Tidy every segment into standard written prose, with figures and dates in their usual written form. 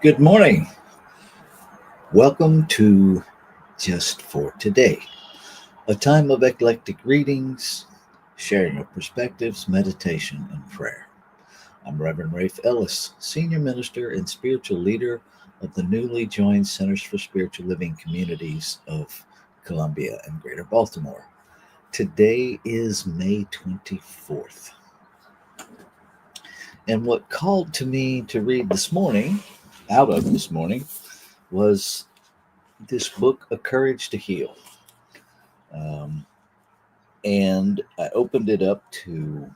Good morning. Welcome to Just for Today, a time of eclectic readings, sharing of perspectives, meditation, and prayer. I'm Reverend Rafe Ellis, Senior Minister and Spiritual Leader of the newly joined Centers for Spiritual Living Communities of Columbia and Greater Baltimore. Today is May 24th. And what called to me to read out of this morning, was this book, A Courage to Heal. Um, and I opened it up to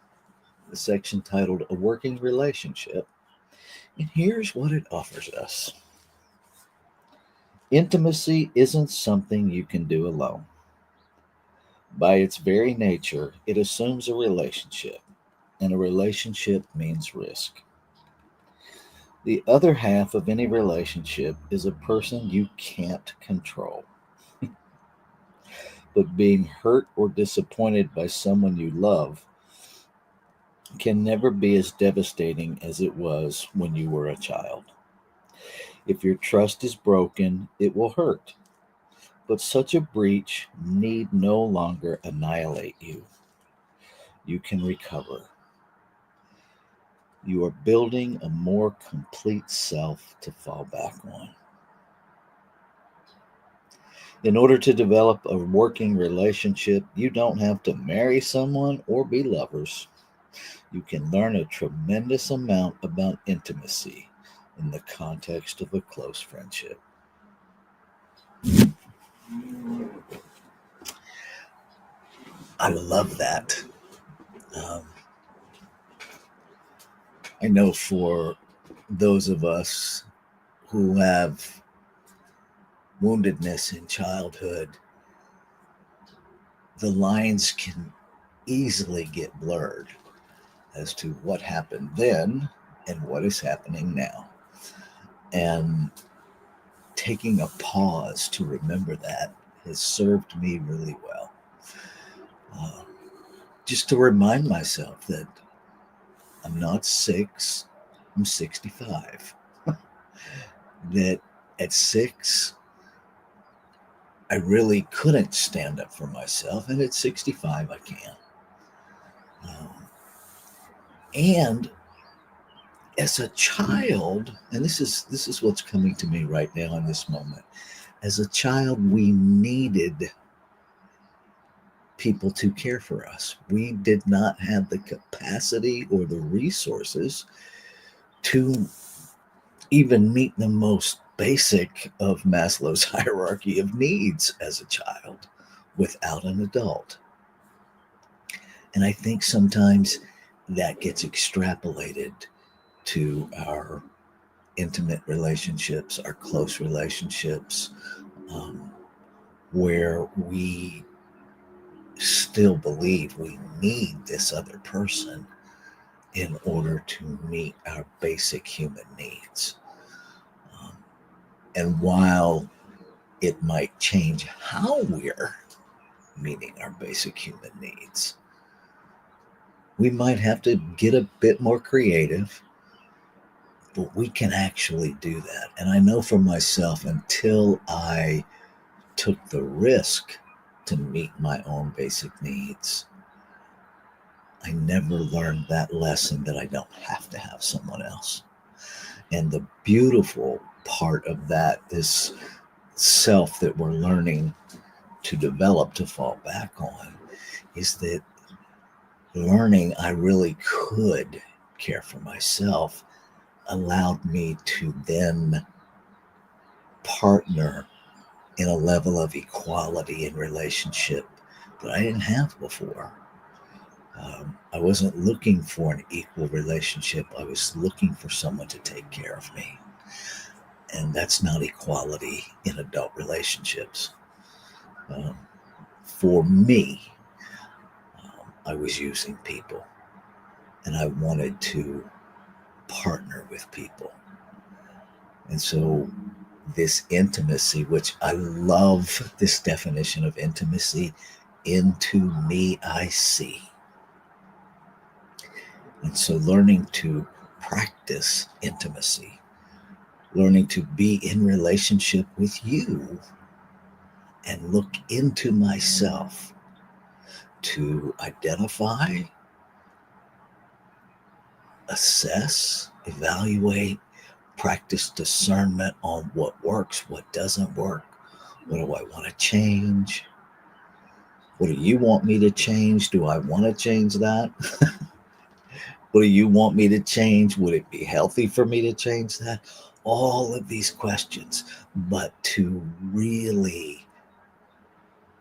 the section titled A Working Relationship. And here's what it offers us: intimacy isn't something you can do alone. By its very nature, it assumes a relationship, and a relationship means risk. The other half of any relationship is a person you can't control. But being hurt or disappointed by someone you love can never be as devastating as it was when you were a child. If your trust is broken, it will hurt, but such a breach need no longer annihilate you. You can recover. You are building a more complete self to fall back on. In order to develop a working relationship, you don't have to marry someone or be lovers. You can learn a tremendous amount about intimacy in the context of a close friendship. I love that. Um, I know for those of us who have woundedness in childhood, the lines can easily get blurred as to what happened then and what is happening now. And taking a pause to remember that has served me really well. Uh, just to remind myself that I'm not six, I'm 65. That at six, I really couldn't stand up for myself, and at 65, I can. Um, and as a child, and this is what's coming to me right now in this moment. As a child, we needed people to care for us. We did not have the capacity or the resources to even meet the most basic of Maslow's hierarchy of needs as a child without an adult. And I think sometimes that gets extrapolated to our intimate relationships, our close relationships, um, where we still believe we need this other person in order to meet our basic human needs. Um, and while it might change how we're meeting our basic human needs, we might have to get a bit more creative, but we can actually do that. And I know for myself, until I took the risk to meet my own basic needs, I never learned that lesson that I don't have to have someone else. And the beautiful part of that, this self that we're learning to develop, to fall back on, is that learning I really could care for myself allowed me to then partner in a level of equality in relationship that I didn't have before. I wasn't looking for an equal relationship. I was looking for someone to take care of me. And that's not equality in adult relationships. Um, for me, I was using people, and I wanted to partner with people. And so this intimacy, which I love this definition of intimacy, into me I see. And so learning to practice intimacy learning to be in relationship with you and look into myself to identify, assess, evaluate, practice discernment on what works, what doesn't work, what do I want to change, what do you want me to change, do I want to change that, what do you want me to change, would it be healthy for me to change that, all of these questions. But to really,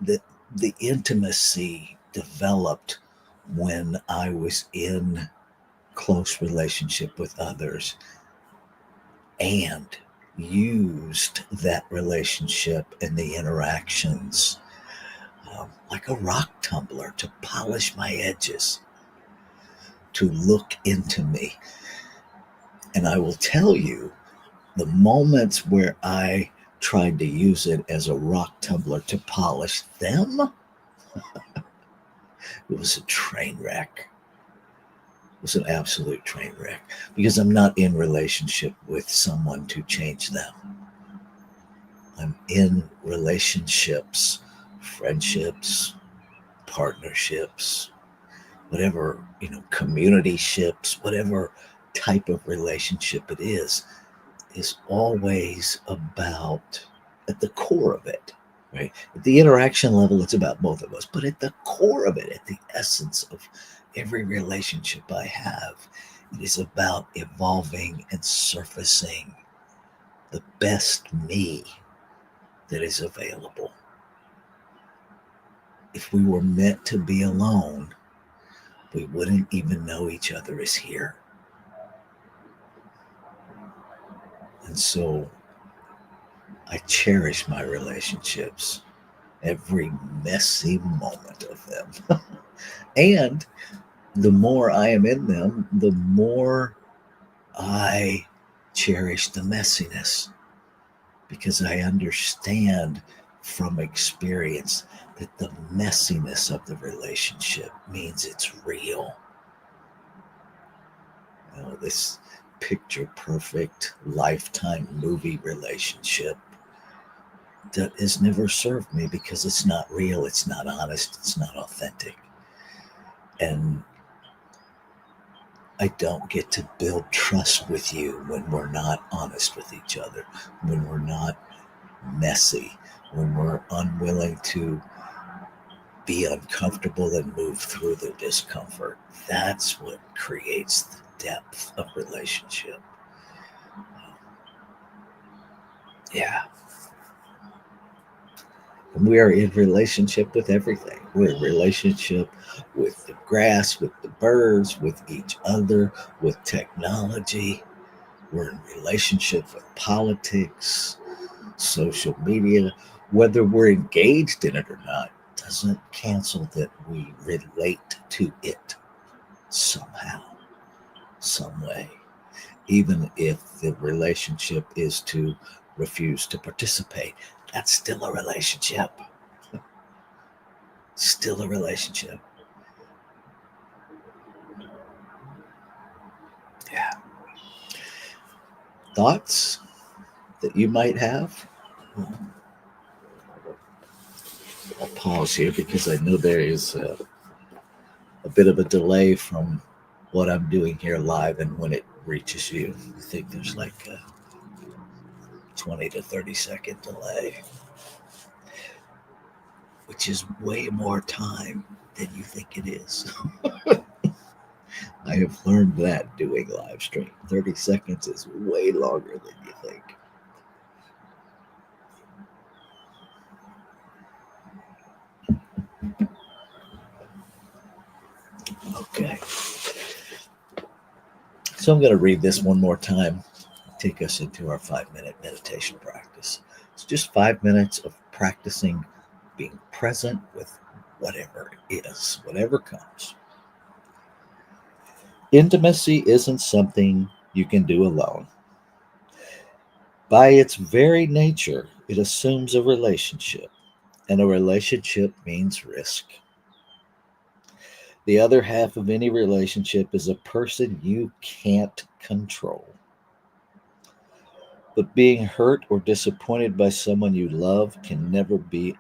the intimacy developed when I was in close relationship with others and used that relationship and the interactions like a rock tumbler to polish my edges, to look into me. And I will tell you, the moments where I tried to use it as a rock tumbler to polish them, it was a train wreck. It was an absolute train wreck because I'm not in relationship with someone to change them. I'm in relationships, friendships, partnerships, whatever, community ships, whatever type of relationship it is always about, at the core of it, right? At the interaction level, it's about both of us, but at the core of it, at the essence of every relationship I have, it is about evolving and surfacing the best me that is available. If we were meant to be alone, we wouldn't even know each other is here. And so I cherish my relationships, every messy moment of them. And the more I am in them, the more I cherish the messiness because I understand from experience that the messiness of the relationship means it's real. This picture perfect lifetime movie relationship that has never served me because it's not real, it's not honest, it's not authentic. And I don't get to build trust with you when we're not honest with each other, when we're not messy, when we're unwilling to be uncomfortable and move through the discomfort. That's what creates the depth of relationship. Yeah. And we are in relationship with everything. We're in relationship with the grass, with the birds, with each other, with technology. We're in relationship with politics, social media. Whether we're engaged in it or not doesn't cancel that we relate to it somehow, some way. Even if the relationship is to refuse to participate, that's still a relationship. Still a relationship. Yeah. Thoughts that you might have? I'll pause here because I know there is a bit of a delay from what I'm doing here live and when it reaches you. I think there's like a 20 to 30-second delay, which is way more time than you think it is. I have learned that doing live stream. 30 seconds is way longer than you think. Okay. So I'm going to read this one more time, take us into our 5-minute meditation practice. It's just 5 minutes of practicing being present with whatever is, whatever comes. Intimacy isn't something you can do alone. By its very nature, it assumes a relationship, and a relationship means risk. The other half of any relationship is a person you can't control. But being hurt or disappointed by someone you love can never be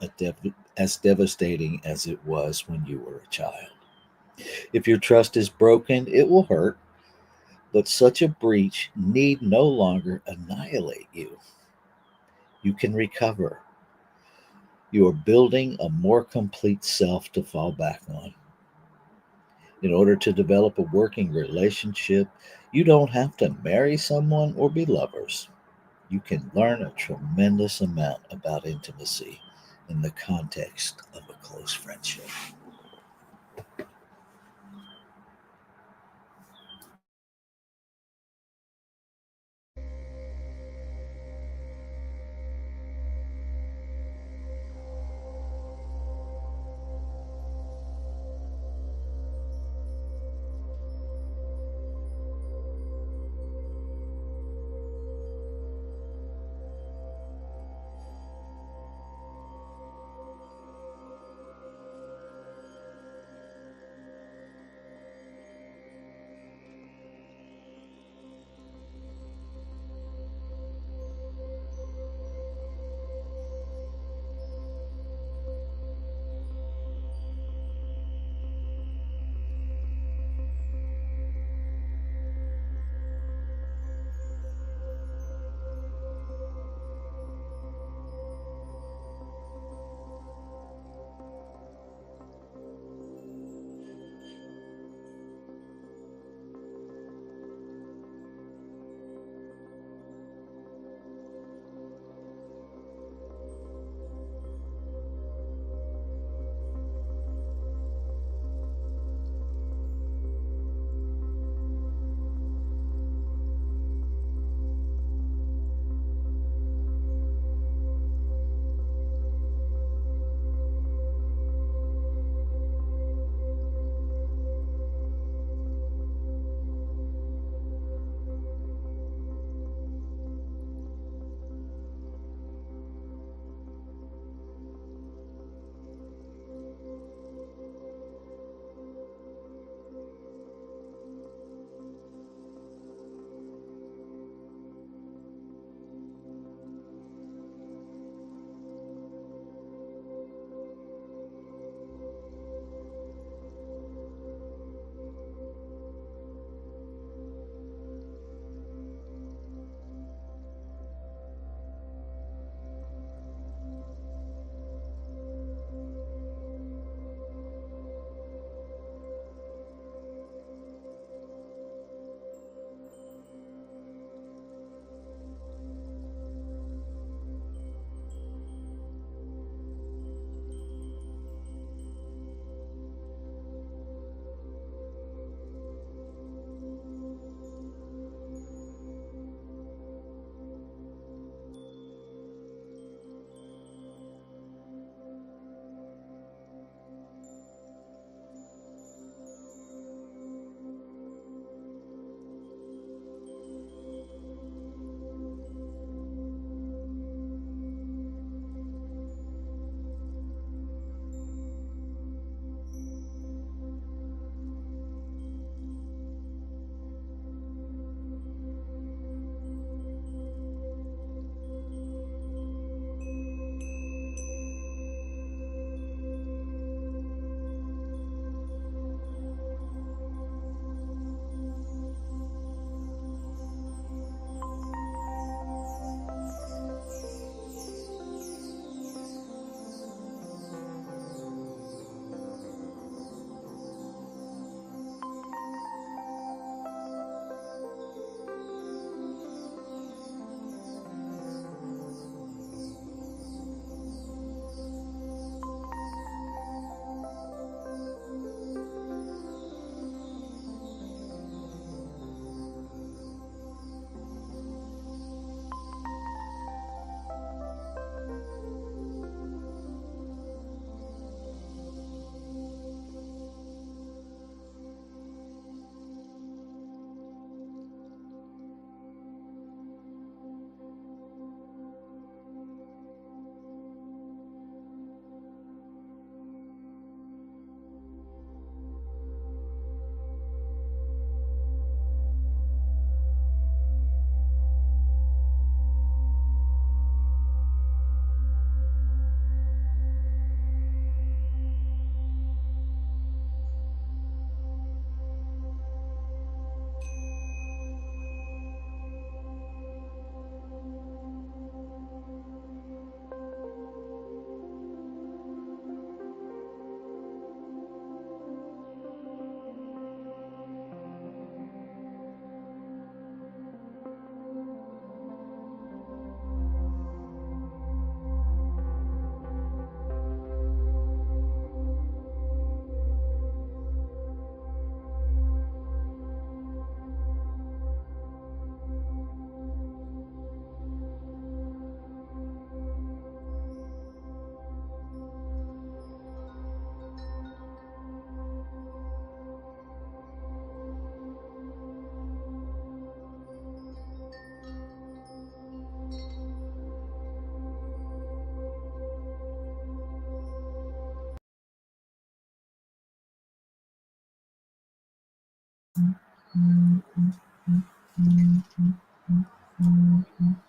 as devastating as it was when you were a child. If your trust is broken, it will hurt, but such a breach need no longer annihilate you. You can recover. You are building a more complete self to fall back on. In order to develop a working relationship, you don't have to marry someone or be lovers. You can learn a tremendous amount about intimacy in the context of a close friendship.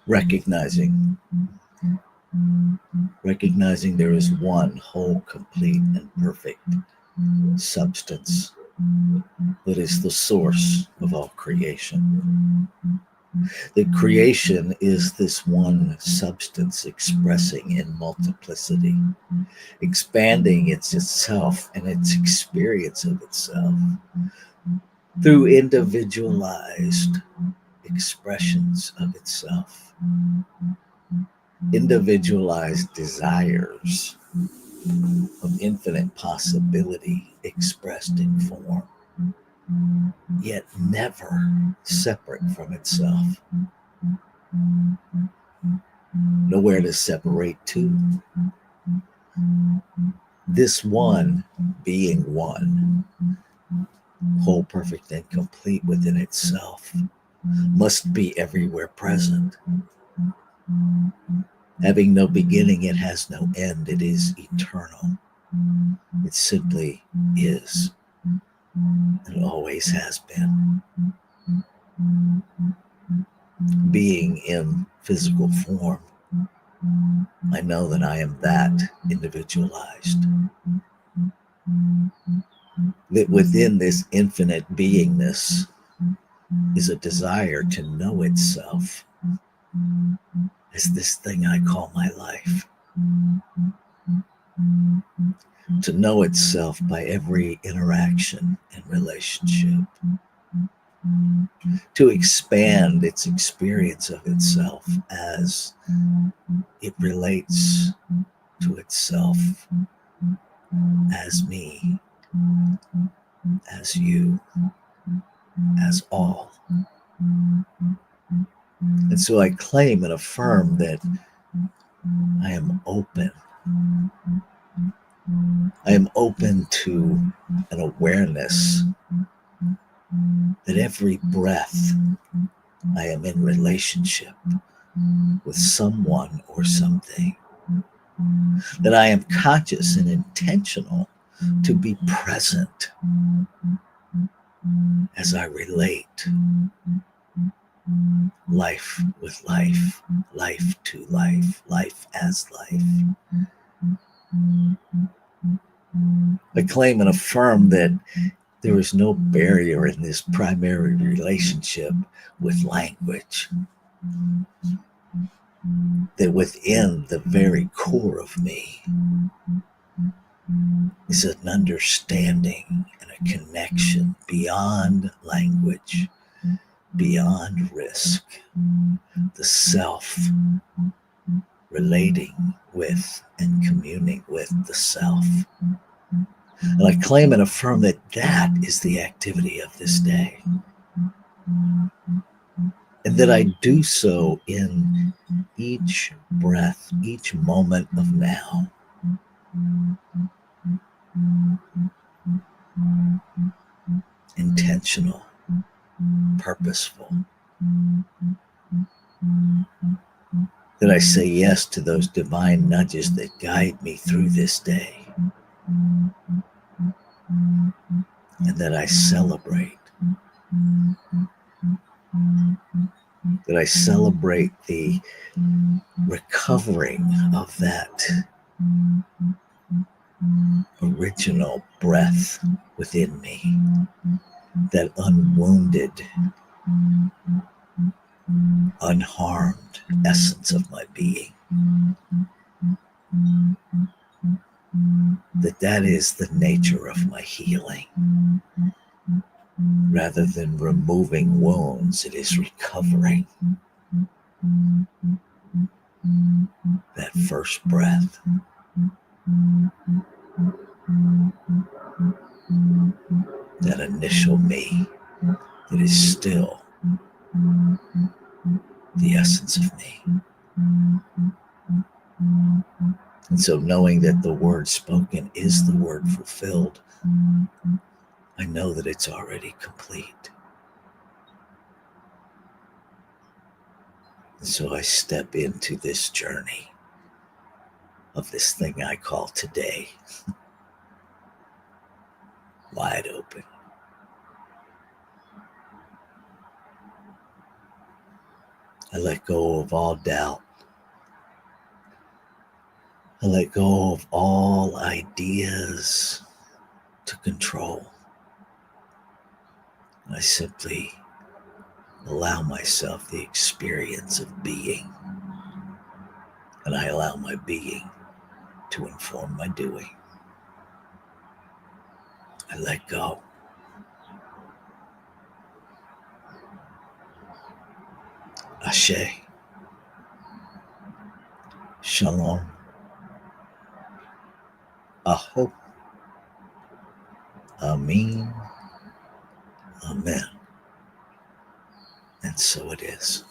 Recognizing there is one whole, complete, and perfect substance that is the source of all creation. That creation is this one substance expressing in multiplicity, expanding itself and its experience of itself through individualized expressions of itself, individualized desires of infinite possibility expressed in form, yet never separate from itself. Nowhere to separate to. This one being one, whole, perfect, and complete within itself, must be everywhere present. Having no beginning, it has no end. It is eternal. It simply is, and always has been. Being in physical form, I know that I am that individualized. That within this infinite beingness is a desire to know itself as this thing I call my life. To know itself by every interaction and relationship. To expand its experience of itself as it relates to itself, as me, as you, as all. And so I claim and affirm that I am open. I am open to an awareness that every breath I am in relationship with someone or something. That I am conscious and intentional to be present as I relate life with life, life to life, life as life. I claim and affirm that there is no barrier in this primary relationship with language. That within the very core of me is an understanding and a connection beyond language, beyond risk, the self relating with and communing with the self. And I claim and affirm that that is the activity of this day. And that I do so in each breath, each moment of now. Intentional, purposeful. That I say yes to those divine nudges that guide me through this day. And that I celebrate. That I celebrate the recovering of that original breath within me, that unwounded, unharmed essence of my being. That is the nature of my healing. Rather than removing wounds, it is recovering that first breath. That initial me that is still the essence of me. And so knowing that the word spoken is the word fulfilled, I know that it's already complete. And so I step into this journey of this thing I call today, wide open. I let go of all doubt. I let go of all ideas to control. I simply allow myself the experience of being, and I allow my being to inform my doing. I let go. Ashe. Shalom. Aho. Amin. Amen. And so it is.